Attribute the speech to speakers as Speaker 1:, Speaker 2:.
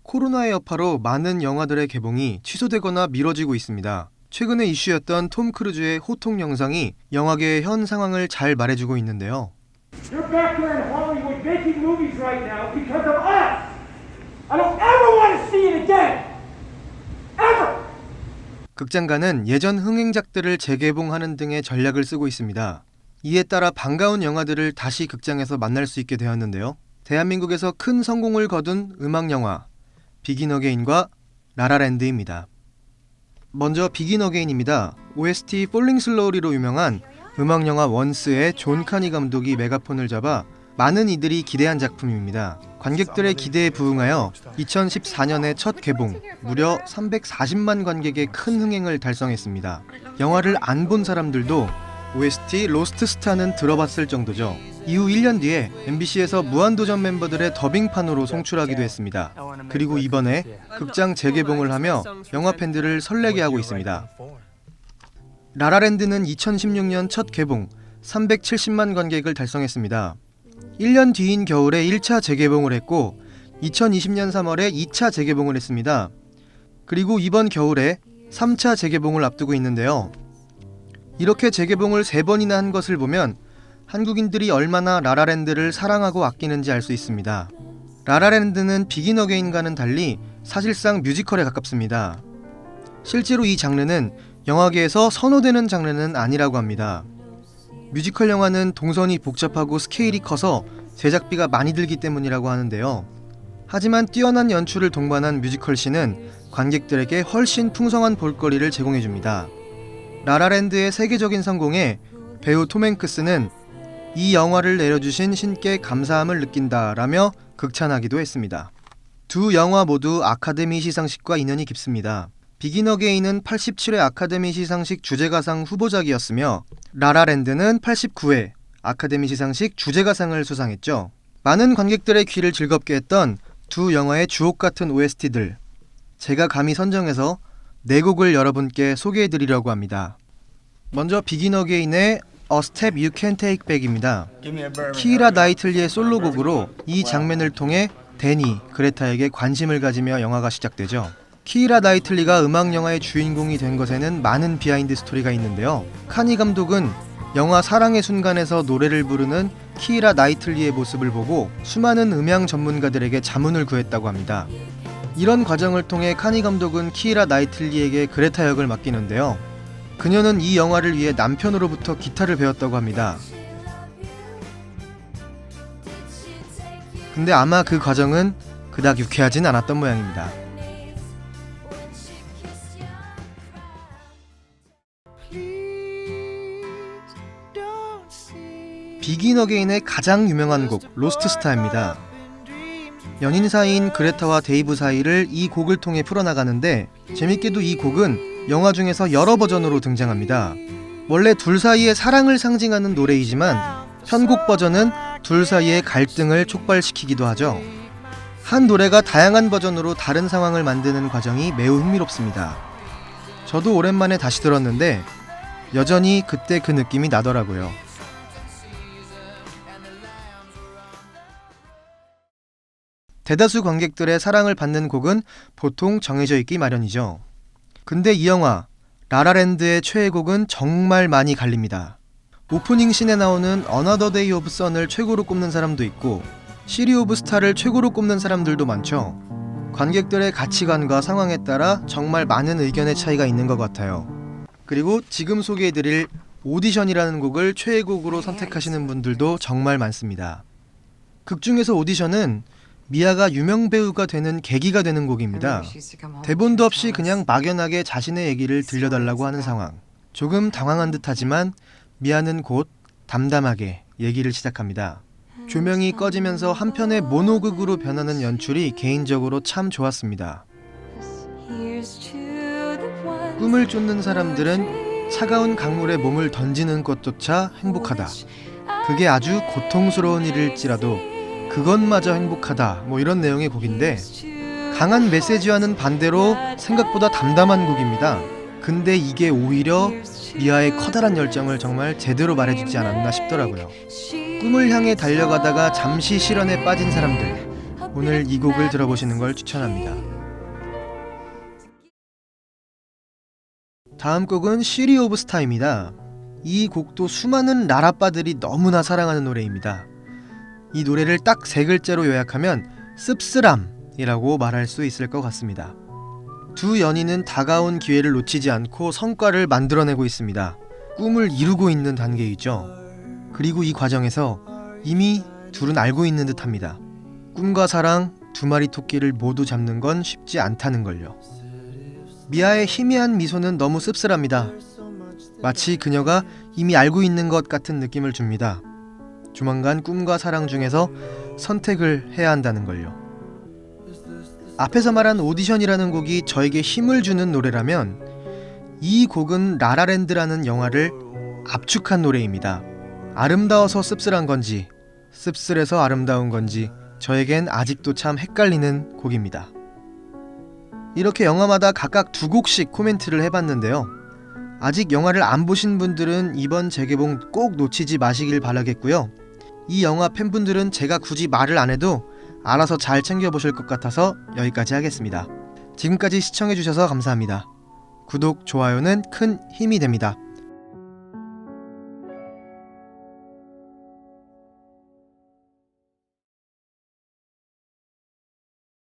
Speaker 1: 코로나의 여파로 많은 영화들의 개봉이 취소되거나 미뤄지고 있습니다. 최근에 이슈였던 톰 크루즈의 호통 영상이 영화계의 현 상황을 잘 말해주고 있는데요.
Speaker 2: You're back there in Hollywood making movies right now because of us. I don't ever want to see it again. Ever.
Speaker 1: 극장가는 예전 흥행작들을 재개봉하는 등의 전략을 쓰고 있습니다. 이에 따라 반가운 영화들을 다시 극장에서 만날 수 있게 되었는데요. 대한민국에서 큰 성공을 거둔 음악영화 비긴 어게인과 라라랜드입니다. 먼저 비긴 어게인입니다. OST 폴링 슬로우리로 유명한 음악영화 원스의 존 카니 감독이 메가폰을 잡아 많은 이들이 기대한 작품입니다. 관객들의 기대에 부응하여 2014년에 첫 개봉, 무려 340만 관객의 큰 흥행을 달성했습니다. 영화를 안 본 사람들도 OST 로스트 스타는 들어봤을 정도죠. 이후 1년 뒤에 MBC에서 무한도전 멤버들의 더빙판으로 송출하기도 했습니다. 그리고 이번에 극장 재개봉을 하며 영화 팬들을 설레게 하고 있습니다. 라라랜드는 2016년 첫 개봉 370만 관객을 달성했습니다. 1년 뒤인 겨울에 1차 재개봉을 했고 2020년 3월에 2차 재개봉을 했습니다. 그리고 이번 겨울에 3차 재개봉을 앞두고 있는데요. 이렇게 재개봉을 3번이나 한 것을 보면 한국인들이 얼마나 라라랜드를 사랑하고 아끼는지 알 수 있습니다. 라라랜드는 비긴 어게인과는 달리 사실상 뮤지컬에 가깝습니다. 실제로 이 장르는 영화계에서 선호되는 장르는 아니라고 합니다. 뮤지컬 영화는 동선이 복잡하고 스케일이 커서 제작비가 많이 들기 때문이라고 하는데요. 하지만 뛰어난 연출을 동반한 뮤지컬씬은 관객들에게 훨씬 풍성한 볼거리를 제공해줍니다. 라라랜드의 세계적인 성공에 배우 톰 행크스는 이 영화를 내려주신 신께 감사함을 느낀다라며 극찬하기도 했습니다. 두 영화 모두 아카데미 시상식과 인연이 깊습니다. 비긴 어게인은 87회 아카데미 시상식 주제가상 후보작이었으며 라라랜드는 89회 아카데미 시상식 주제가상을 수상했죠. 많은 관객들의 귀를 즐겁게 했던 두 영화의 주옥같은 OST들, 제가 감히 선정해서 4곡을 여러분께 소개해드리려고 합니다. 먼저 비긴 어게인의 A Step You Can Take Back입니다. 키이라 나이틀리의 솔로곡으로 이 장면을 통해 데니, 그레타에게 관심을 가지며 영화가 시작되죠. 키이라 나이틀리가 음악영화의 주인공이 된 것에는 많은 비하인드 스토리가 있는데요. 카니 감독은 영화 사랑의 순간에서 노래를 부르는 키이라 나이틀리의 모습을 보고 수많은 음향 전문가들에게 자문을 구했다고 합니다. 이런 과정을 통해 카니 감독은 키이라 나이틀리에게 그레타 역을 맡기는데요. 그녀는 이 영화를 위해 남편으로부터 기타를 배웠다고 합니다. 근데 아마 그 과정은 그닥 유쾌하진 않았던 모양입니다. 비긴 어게인의 가장 유명한 곡 로스트 스타입니다. 연인 사이인 그레타와 데이브 사이를 이 곡을 통해 풀어나가는데 재밌게도 이 곡은 영화 중에서 여러 버전으로 등장합니다. 원래 둘 사이의 사랑을 상징하는 노래이지만 편곡 버전은 둘 사이의 갈등을 촉발시키기도 하죠. 한 노래가 다양한 버전으로 다른 상황을 만드는 과정이 매우 흥미롭습니다. 저도 오랜만에 다시 들었는데 여전히 그때 그 느낌이 나더라고요. 대다수 관객들의 사랑을 받는 곡은 보통 정해져 있기 마련이죠. 근데 이 영화 라라랜드의 최애곡은 정말 많이 갈립니다. 오프닝 씬에 나오는 Another Day of Sun을 최고로 꼽는 사람도 있고 시리 오브 스타를 최고로 꼽는 사람들도 많죠. 관객들의 가치관과 상황에 따라 정말 많은 의견의 차이가 있는 것 같아요. 그리고 지금 소개해드릴 오디션이라는 곡을 최애곡으로 선택하시는 분들도 정말 많습니다. 극 중에서 오디션은 미아가 유명 배우가 되는 계기가 되는 곡입니다. 대본도 없이 그냥 막연하게 자신의 얘기를 들려달라고 하는 상황. 조금 당황한 듯하지만 미아는 곧 담담하게 얘기를 시작합니다. 조명이 꺼지면서 한편의 모노극으로 변하는 연출이 개인적으로 참 좋았습니다. 꿈을 쫓는 사람들은 차가운 강물에 몸을 던지는 것조차 행복하다. 그게 아주 고통스러운 일일지라도 그것마저 행복하다, 이런 내용의 곡인데 강한 메시지와는 반대로 생각보다 담담한 곡입니다. 근데 이게 오히려 미아의 커다란 열정을 정말 제대로 말해주지 않았나 싶더라고요. 꿈을 향해 달려가다가 잠시 실현에 빠진 사람들, 오늘 이 곡을 들어보시는 걸 추천합니다. 다음 곡은 시리 오브 스타입니다. 이 곡도 수많은 라라빠들이 너무나 사랑하는 노래입니다. 이 노래를 딱 세 글자로 요약하면 씁쓸함이라고 말할 수 있을 것 같습니다. 두 연인은 다가온 기회를 놓치지 않고 성과를 만들어내고 있습니다. 꿈을 이루고 있는 단계이죠. 그리고 이 과정에서 이미 둘은 알고 있는 듯합니다. 꿈과 사랑, 두 마리 토끼를 모두 잡는 건 쉽지 않다는 걸요. 미아의 희미한 미소는 너무 씁쓸합니다. 마치 그녀가 이미 알고 있는 것 같은 느낌을 줍니다. 조만간 꿈과 사랑 중에서 선택을 해야 한다는 걸요. 앞에서 말한 오디션이라는 곡이 저에게 힘을 주는 노래라면 이 곡은 라라랜드라는 영화를 압축한 노래입니다. 아름다워서 씁쓸한 건지 씁쓸해서 아름다운 건지 저에겐 아직도 참 헷갈리는 곡입니다. 이렇게 영화마다 각각 두 곡씩 코멘트를 해봤는데요. 아직 영화를 안 보신 분들은 이번 재개봉 꼭 놓치지 마시길 바라겠고요. 이 영화 팬분들은 제가 굳이 말을 안 해도 알아서 잘 챙겨보실 것 같아서 여기까지 하겠습니다. 지금까지 시청해주셔서 감사합니다. 구독, 좋아요는 큰 힘이 됩니다.